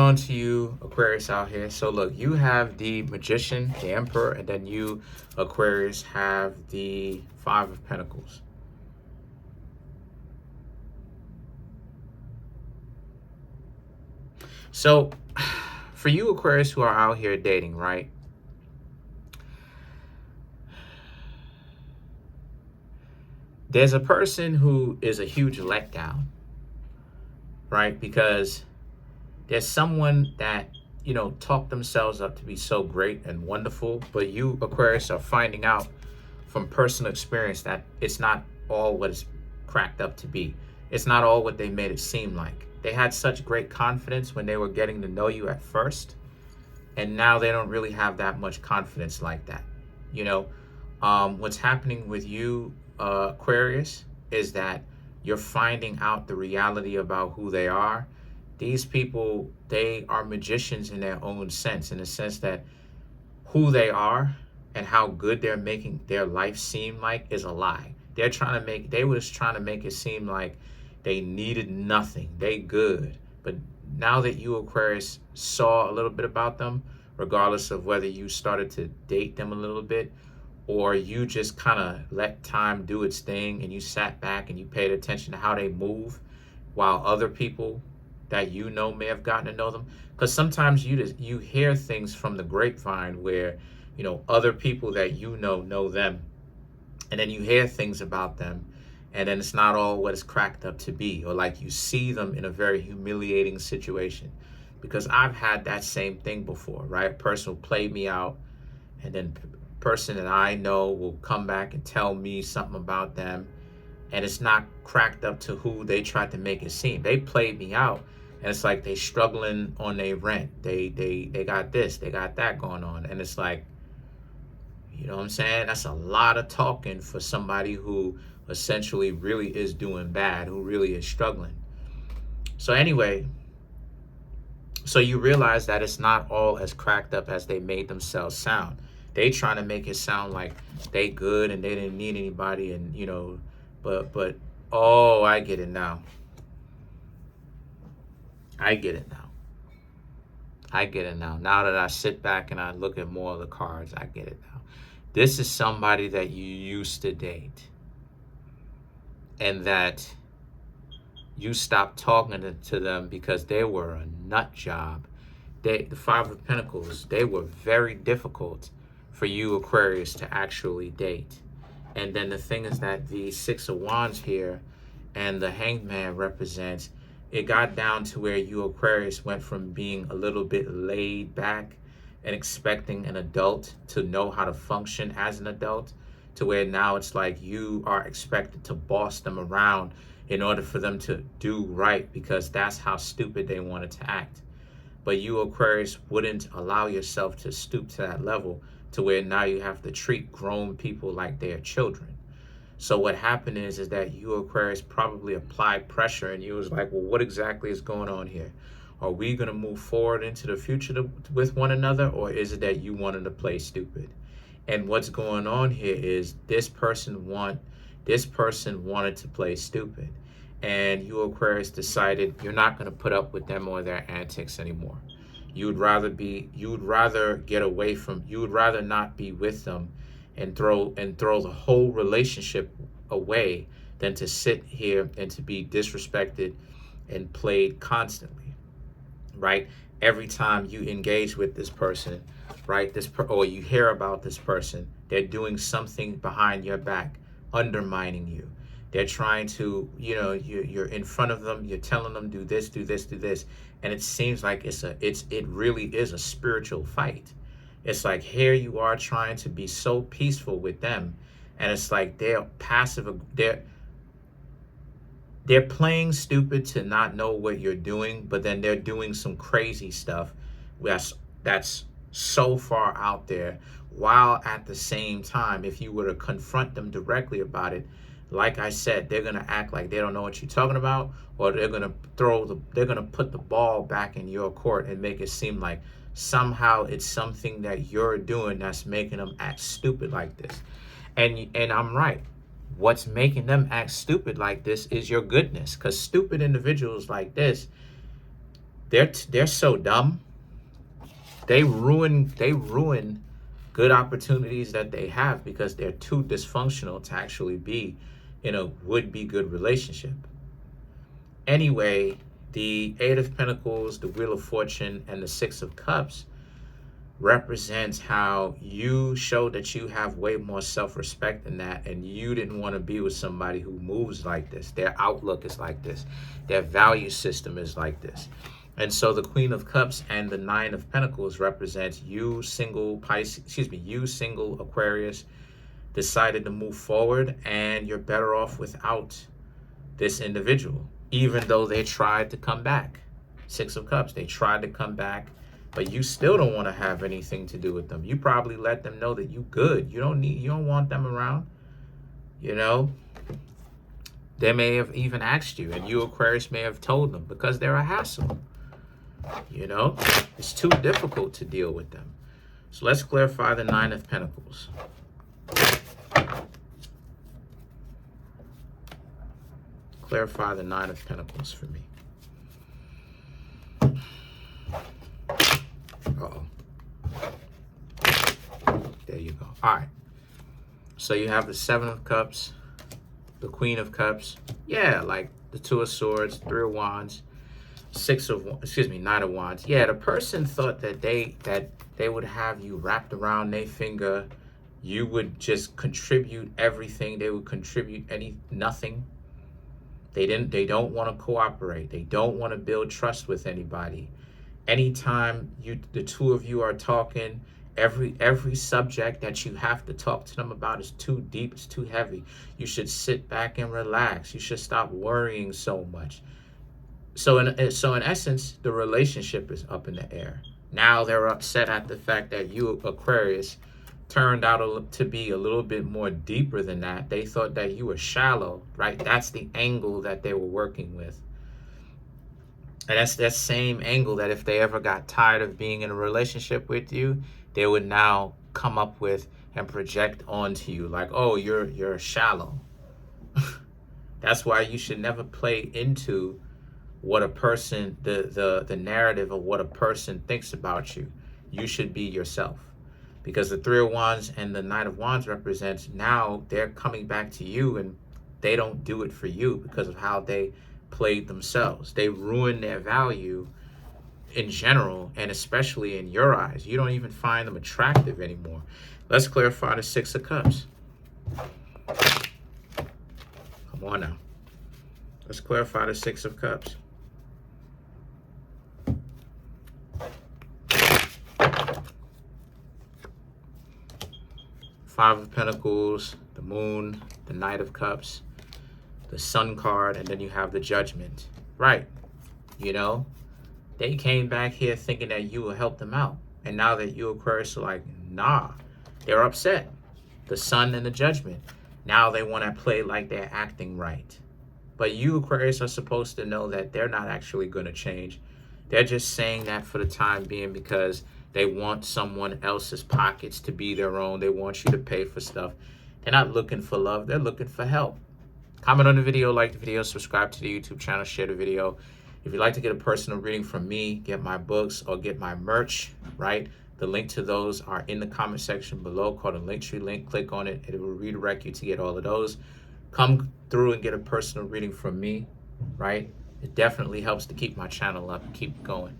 on to you, Aquarius out here? So look, you have the Magician, the Emperor, and then you, Aquarius, have the Five of Pentacles. So for you, Aquarius, who are out here dating, right? There's a person who is a huge letdown, right? Because there's someone that, you know, talk themselves up to be so great and wonderful, but you, Aquarius, are finding out from personal experience that it's not all what it's cracked up to be. It's not all what they made it seem like. They had such great confidence when they were getting to know you at first, and now they don't really have that much confidence like that. You know, what's happening with you, Aquarius, is that you're finding out the reality about who they are. These people, they are magicians in their own sense, in the sense that who they are and how good they're making their life seem like is a lie. They were trying to make it seem like they needed nothing. They good. But now that you, Aquarius, saw a little bit about them, regardless of whether you started to date them a little bit or you just kind of let time do its thing and you sat back and you paid attention to how they move while other people that you know may have gotten to know them. Because sometimes you hear things from the grapevine where, you know, other people that you know them, and then you hear things about them, and then it's not all what it's cracked up to be, or like you see them in a very humiliating situation. Because I've had that same thing before, right? A person will play me out, and then person that I know will come back and tell me something about them, and it's not cracked up to who they tried to make it seem. They played me out, and it's like they struggling on their rent. They got this, they got that going on, and it's like, you know what I'm saying? That's a lot of talking for somebody who essentially really is doing bad, who really is struggling. So anyway, so you realize that it's not all as cracked up as they made themselves sound. They trying to make it sound like they good and they didn't need anybody, and you know, but oh, I get it now. I get it now. I get it now. Now that I sit back and I look at more of the cards, I get it now. This is somebody that you used to date, and that you stopped talking to them because they were a nut job. The Five of Pentacles, they were very difficult for you, Aquarius, to actually date. And then the thing is that the Six of Wands here and the Hanged Man represents, it got down to where you, Aquarius, went from being a little bit laid back and expecting an adult to know how to function as an adult, to where now it's like you are expected to boss them around in order for them to do right, because that's how stupid they wanted to act. But you, Aquarius, wouldn't allow yourself to stoop to that level, to where now you have to treat grown people like they're children. So what happened is that you, Aquarius, probably applied pressure, and you was like, well, what exactly is going on here? Are we going to move forward into the future with one another, or is it that you wanted to play stupid? And what's going on here is this person wanted to play stupid, and you, Aquarius, decided you're not going to put up with them or their antics anymore. You would rather not be with them and throw the whole relationship away than to sit here and to be disrespected and played constantly, right? Every time you engage with this person, right, or you hear about this person, they're doing something behind your back, undermining you. They're trying to, you know, you're in front of them, you're telling them do this, do this, do this, and it seems like it really is a spiritual fight. It's like here you are trying to be so peaceful with them, and it's like they're passive, they're playing stupid to not know what you're doing, but then they're doing some crazy stuff that's so far out there, while at the same time, if you were to confront them directly about it, like I said, they're gonna act like they don't know what you're talking about, or they're gonna put the ball back in your court and make it seem like somehow it's something that you're doing that's making them act stupid like this. And I'm right. What's making them act stupid like this is your goodness, because stupid individuals like this, They're so dumb. They ruin good opportunities that they have because they're too dysfunctional to actually be in a would-be good relationship. Anyway, the Eight of Pentacles, the Wheel of Fortune, and the Six of Cups represents how you show that you have way more self-respect than that, and you didn't want to be with somebody who moves like this. Their outlook is like this. Their value system is like this. And so the Queen of Cups and the Nine of Pentacles represents you single Aquarius decided to move forward, and you're better off without this individual, even though they tried to come back. Six of Cups, they tried to come back, but you still don't want to have anything to do with them. You probably let them know that you good. You don't want them around. You know, they may have even asked you, and you, Aquarius, may have told them because they're a hassle. You know, it's too difficult to deal with them. So let's clarify the Nine of Pentacles. Clarify the Nine of Pentacles for me. Uh-oh. There you go. All right. So you have the Seven of Cups, the Queen of Cups. Yeah, like the Two of Swords, Three of Wands, Nine of Wands. Yeah, the person thought that they would have you wrapped around their finger. You would just contribute everything. They would contribute nothing. They don't want to cooperate. They don't want to build trust with anybody. Anytime the two of you are talking, every subject that you have to talk to them about is too deep, it's too heavy. You should sit back and relax. You should stop worrying so much. So in essence, the relationship is up in the air. Now they're upset at the fact that you, Aquarius, turned out to be a little bit more deeper than that. They thought that you were shallow, right? That's the angle that they were working with. And that's that same angle that if they ever got tired of being in a relationship with you, they would now come up with and project onto you like, oh, you're shallow. That's why you should never play into what a person, the narrative of what a person thinks about you. You should be yourself. Because the Three of Wands and the Knight of Wands represents now they're coming back to you, and they don't do it for you because of how they played themselves. They ruin their value in general, and especially in your eyes. You don't even find them attractive anymore. Let's clarify the Six of Cups. Come on now. Let's clarify the Six of Cups. Five of Pentacles, the Moon, the Knight of Cups, the Sun card, and then you have the Judgment. Right. You know, they came back here thinking that you will help them out. And now that you, Aquarius, are like, nah, they're upset. The Sun and the Judgment. Now they want to play like they're acting right. But you, Aquarius, are supposed to know that they're not actually going to change. They're just saying that for the time being because they want someone else's pockets to be their own. They want you to pay for stuff. They're not looking for love. They're looking for help. Comment on the video, like the video, subscribe to the YouTube channel, share the video. If you'd like to get a personal reading from me, get my books, or get my merch, right? The link to those are in the comment section below called a Linktree link. Click on it. It will redirect you to get all of those. Come through and get a personal reading from me, right? It definitely helps to keep my channel up and keep going.